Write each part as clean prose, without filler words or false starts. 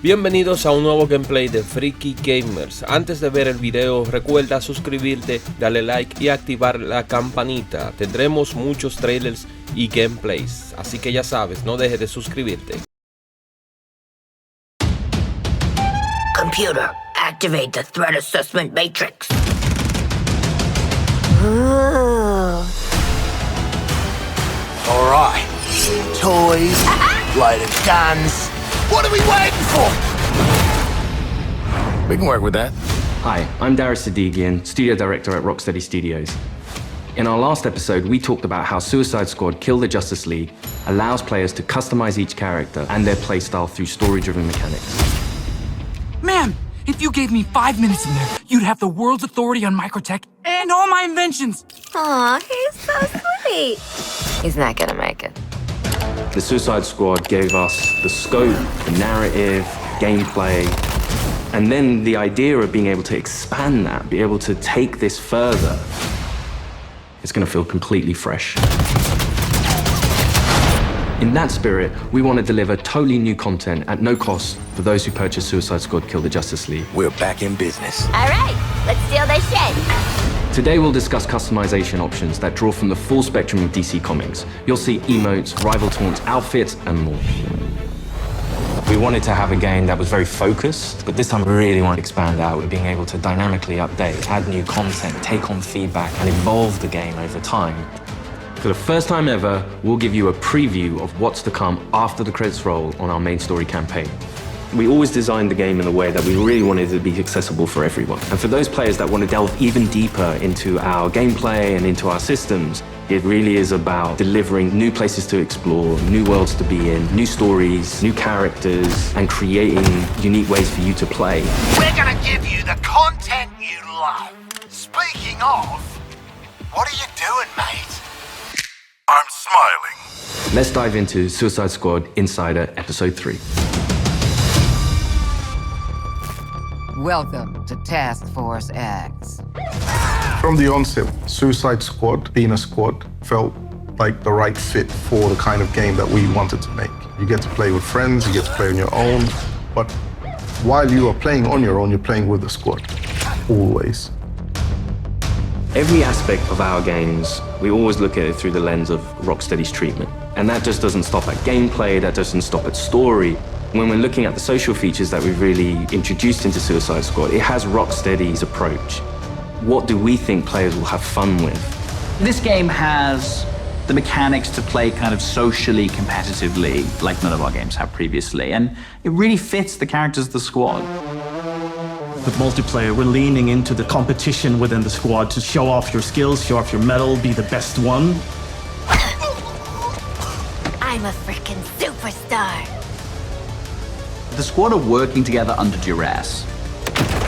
Bienvenidos a un nuevo gameplay de Freaky Gamers. Antes de ver el video, recuerda suscribirte, darle like y activar la campanita. Tendremos muchos trailers y gameplays, así que ya sabes, no dejes de suscribirte. Computer, activate the threat assessment matrix. All right. Toys, loaded guns. What are we waiting for? We can work with that. Hi, I'm Darius Sadigian, Studio Director at Rocksteady Studios. In our last episode, we talked about how Suicide Squad Kill the Justice League allows players to customize each character and their playstyle through story-driven mechanics. Man, if you gave me 5 minutes in there, you'd have the world's authority on microtech and all my inventions. Aw, he's so sweet. He's not gonna make it. The Suicide Squad gave us the scope, the narrative, gameplay, and then the idea of being able to expand that, be able to take this further. It's gonna feel completely fresh. In that spirit, we want to deliver totally new content at no cost for those who purchase Suicide Squad Kill the Justice League. We're back in business. All right, let's steal their shit. Today we'll discuss customization options that draw from the full spectrum of DC Comics. You'll see emotes, rival taunts, outfits, and more. We wanted to have a game that was very focused, but this time we really want to expand out with being able to dynamically update, add new content, take on feedback, and evolve the game over time. For the first time ever, we'll give you a preview of what's to come after the credits roll on our main story campaign. We always designed the game in a way that we really wanted it to be accessible for everyone. And for those players that want to delve even deeper into our gameplay and into our systems, it really is about delivering new places to explore, new worlds to be in, new stories, new characters, and creating unique ways for you to play. We're gonna give you the content you love. Speaking of, what are you doing, mate? I'm smiling. Let's dive into Suicide Squad Insider Episode 3. Welcome to Task Force X. From the onset, Suicide Squad, being a squad, felt like the right fit for the kind of game that we wanted to make. You get to play with friends, you get to play on your own, but while you are playing on your own, you're playing with the squad, always. Every aspect of our games, we always look at it through the lens of Rocksteady's treatment. And that just doesn't stop at gameplay, that doesn't stop at story. When we're looking at the social features that we've really introduced into Suicide Squad, it has Rocksteady's approach. What do we think players will have fun with? This game has the mechanics to play kind of socially competitively, like none of our games have previously, and it really fits the characters of the squad. With multiplayer, we're leaning into the competition within the squad to show off your skills, show off your mettle, be the best one. I'm a freaking superstar. The squad are working together under duress.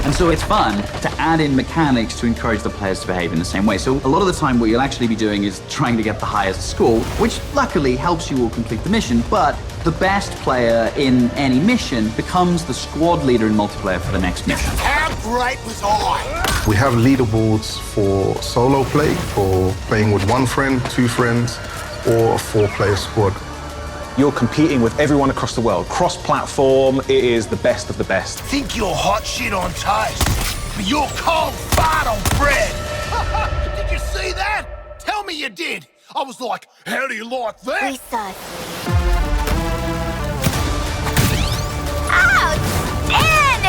And so it's fun to add in mechanics to encourage the players to behave in the same way. So a lot of the time what you'll actually be doing is trying to get the highest score, which luckily helps you all complete the mission, but the best player in any mission becomes the squad leader in multiplayer for the next mission. How great was I? We have leaderboards for solo play, for playing with one friend, two friends, or a 4-player squad. You're competing with everyone across the world. Cross-platform, it is the best of the best. Think you're hot shit on toast, but you're cold fart on bread. Did you see that? Tell me you did. I was like, how do you like that? Precisely. Outstanding!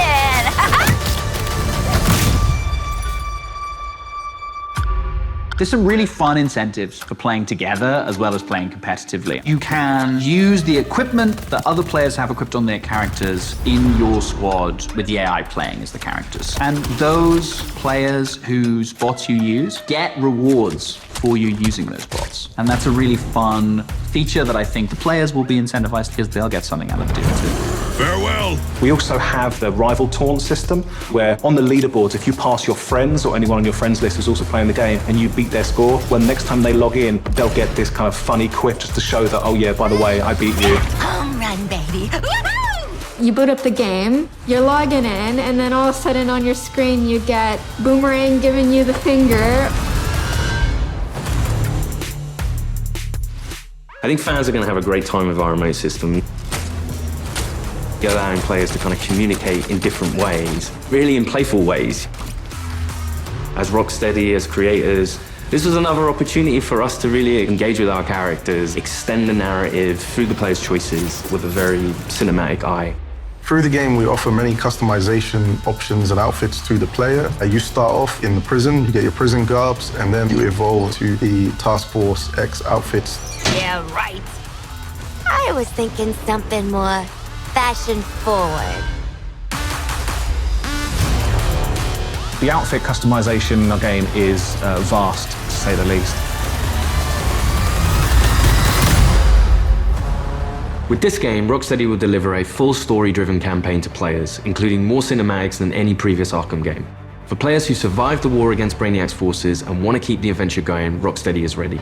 There's some really fun incentives for playing together as well as playing competitively. You can use the equipment that other players have equipped on their characters in your squad with the AI playing as the characters. And those players whose bots you use get rewards for you using those bots. And that's a really fun feature that I think the players will be incentivized because they'll get something out of doing too. Farewell. We also have the rival taunt system, where on the leaderboards, if you pass your friends or anyone on your friends list who's also playing the game and you beat their score, when next time they log in, they'll get this kind of funny quip just to show that, oh yeah, by the way, I beat you. Home run, baby. Woohoo! You boot up the game, you're logging in, and then all of a sudden on your screen you get Boomerang giving you the finger. I think fans are going to have a great time with our remote system. You're allowing players to kind of communicate in different ways, really in playful ways. As Rocksteady, as creators, this was another opportunity for us to really engage with our characters, extend the narrative through the player's choices with a very cinematic eye. Through the game, we offer many customization options and outfits to the player. You start off in the prison, you get your prison garbs, and then you evolve to the Task Force X outfits. Yeah, right. I was thinking something more fashion forward. The outfit customization in our game is vast, to say the least. With this game, Rocksteady will deliver a full story-driven campaign to players, including more cinematics than any previous Arkham game. For players who survived the war against Brainiac's forces and want to keep the adventure going, Rocksteady is ready.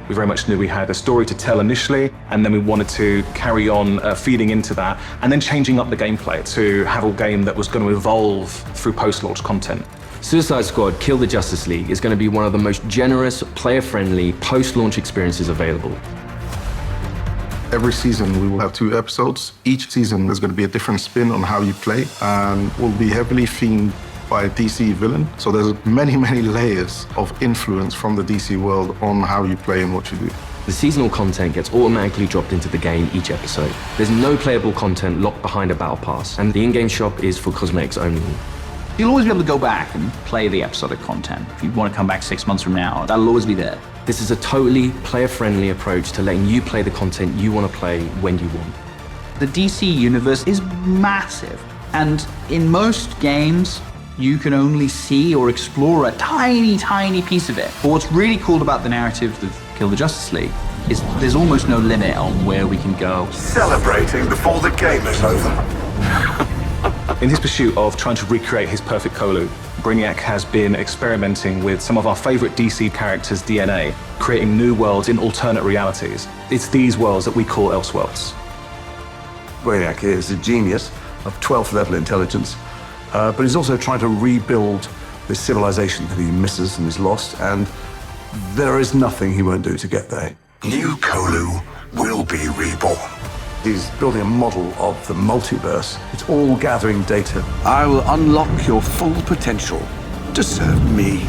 We very much knew we had a story to tell initially, and then we wanted to carry on feeding into that, and then changing up the gameplay to have a game that was going to evolve through post-launch content. Suicide Squad Kill the Justice League is going to be one of the most generous, player-friendly, post-launch experiences available. Every season we will have 2 episodes. Each season there's going to be a different spin on how you play, and will be heavily themed by a DC villain. So there's many, many layers of influence from the DC world on how you play and what you do. The seasonal content gets automatically dropped into the game each episode. There's no playable content locked behind a battle pass, and the in-game shop is for cosmetics only. You'll always be able to go back and play the episodic content. If you want to come back 6 months from now, that'll always be there. This is a totally player-friendly approach to letting you play the content you want to play when you want. The DC universe is massive, and in most games, you can only see or explore a tiny, tiny piece of it. But what's really cool about the narrative of Kill the Justice League is there's almost no limit on where we can go. Celebrating before the game is over. In his pursuit of trying to recreate his perfect Kolu, Brainiac has been experimenting with some of our favorite DC characters' DNA, creating new worlds in alternate realities. It's these worlds that we call Elseworlds. Brainiac is a genius of 12th level intelligence, but he's also trying to rebuild this civilization that he misses and is lost, and there is nothing he won't do to get there. New Kolu will be reborn. He's building a model of the multiverse. It's all gathering data. I will unlock your full potential to serve me.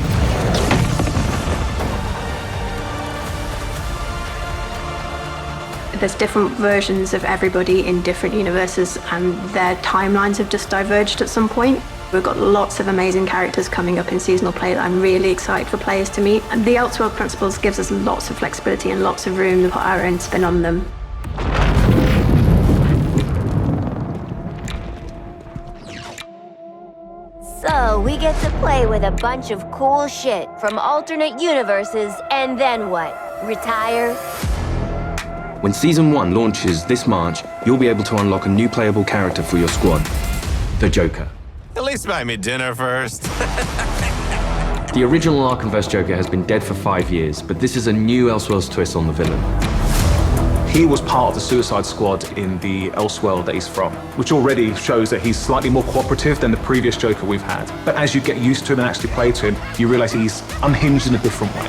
There's different versions of everybody in different universes, and their timelines have just diverged at some point. We've got lots of amazing characters coming up in seasonal play that I'm really excited for players to meet. And the Elseworld Principles gives us lots of flexibility and lots of room to put our own spin on them. So we get to play with a bunch of cool shit from alternate universes, and then what? Retire? When Season 1 launches this March, you'll be able to unlock a new playable character for your squad, the Joker. At least buy me dinner first. The original Arkhamverse Joker has been dead for 5 years, but this is a new Elseworlds twist on the villain. He was part of the Suicide Squad in the Elseworld that he's from, which already shows that he's slightly more cooperative than the previous Joker we've had. But as you get used to him and actually play to him, you realize he's unhinged in a different way.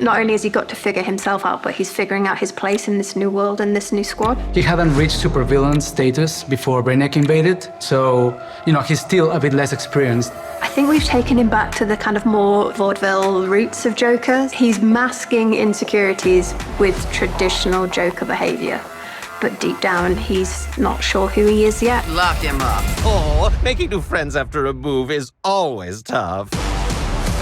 Not only has he got to figure himself out, but he's figuring out his place in this new world and this new squad. He hadn't reached supervillain status before Brainiac invaded, so, he's still a bit less experienced. I think we've taken him back to the kind of more vaudeville roots of Joker. He's masking insecurities with traditional Joker behavior. But deep down, he's not sure who he is yet. Lock him up. Oh, making new friends after a move is always tough.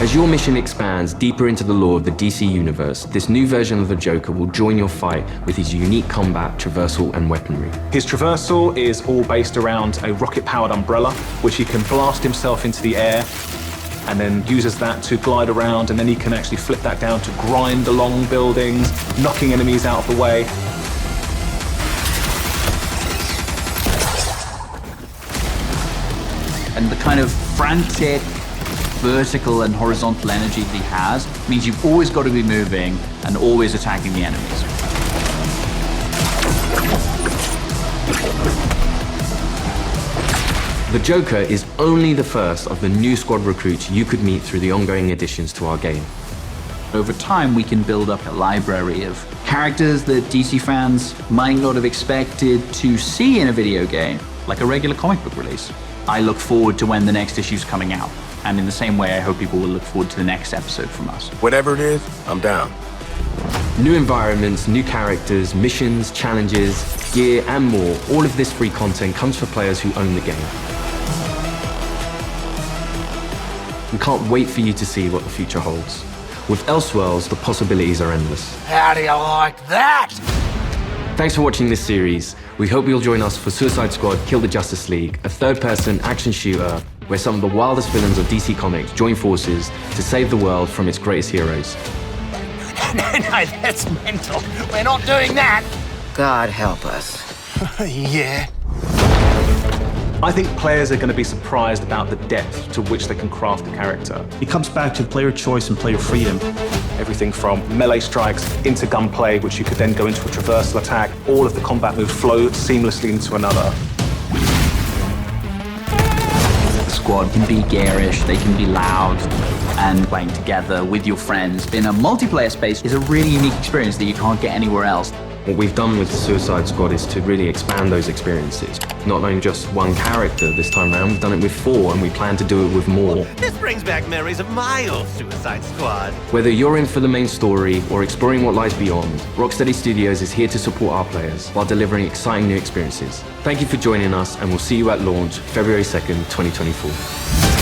As your mission expands deeper into the lore of the DC universe, this new version of the Joker will join your fight with his unique combat, traversal, and weaponry. His traversal is all based around a rocket-powered umbrella, which he can blast himself into the air, and then uses that to glide around, and then he can actually flip that down to grind along buildings, knocking enemies out of the way. And the kind of frantic, vertical and horizontal energy that he has means you've always got to be moving and always attacking the enemies. The Joker is only the first of the new squad recruits you could meet through the ongoing additions to our game. Over time, we can build up a library of characters that DC fans might not have expected to see in a video game, like a regular comic book release. I look forward to when the next issue's coming out. And in the same way, I hope people will look forward to the next episode from us. Whatever it is, I'm down. New environments, new characters, missions, challenges, gear, and more. All of this free content comes for players who own the game. We can't wait for you to see what the future holds. With Elseworlds, the possibilities are endless. How do you like that? Thanks for watching this series. We hope you'll join us for Suicide Squad Kill the Justice League, a third-person action shooter where some of the wildest villains of DC Comics join forces to save the world from its greatest heroes. No, that's mental. We're not doing that. God help us. Yeah. I think players are going to be surprised about the depth to which they can craft a character. It comes back to player choice and player freedom. Everything from melee strikes into gunplay, which you could then go into a traversal attack. All of the combat moves flow seamlessly into another. The squad can be garish, they can be loud, and playing together with your friends in a multiplayer space is a really unique experience that you can't get anywhere else. What we've done with the Suicide Squad is to really expand those experiences. Not only just one character this time around, we've done it with 4 and we plan to do it with more. This brings back memories of my old Suicide Squad. Whether you're in for the main story or exploring what lies beyond, Rocksteady Studios is here to support our players while delivering exciting new experiences. Thank you for joining us and we'll see you at launch February 2nd, 2024.